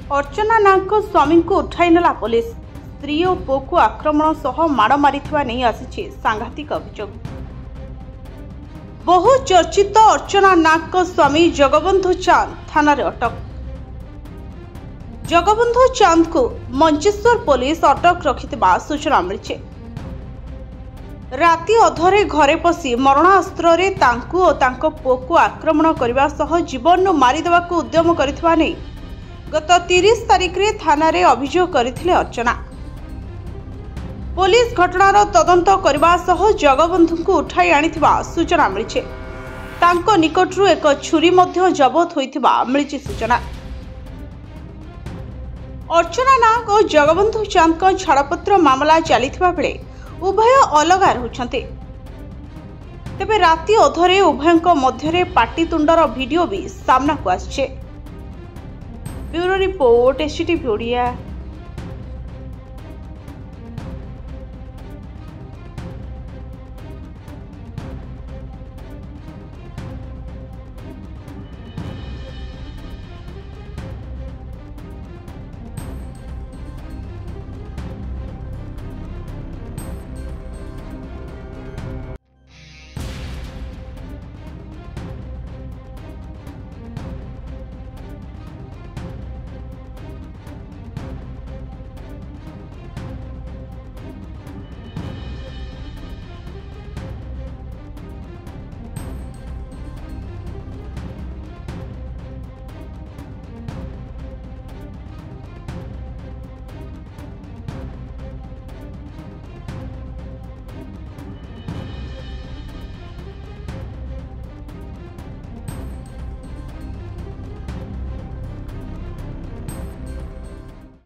अर्चना नाग स्वामी को उठाई नेला पुलिस। स्त्री और पुओ को आक्रमण सह माड़ मारिथिबा नहीं आसी सांघातिक अभियोग। बहु चर्चित अर्चना नाग स्वामी जगबंधु चांद थाना अटक। जगबंधु चांद को मंचेश्वर पुलिस अटक रखिथिबा सूचना मिली। राति अधरे घरे पशि मरणास्त्र रे तांकु और तांको पुओ को आक्रमण करने सह जीवन मारिदेवाक उद्यम करिथिबा नै गत 30 तारिख रे थाना रे अभियोग करथिले अर्चना। पुलिस घटनार तदंत करबा सह जगबंधु को उठाई आनिथिबा सूचना मिली। तांको निकटरू एक छुरी मध्य जबत होइथिबा मिली सूचना। अर्चना नाग और जगबंधु चांद को छाड़पत्र मामला चलिथिबा बेले उभय अलगा रहुछन्ते। तेबे राति अधरे उभयଙ୍କ ମଧ୍ୟରେ पाटीतुंडर वीडियो भी सामना को आछे। Bureau report STV Odia.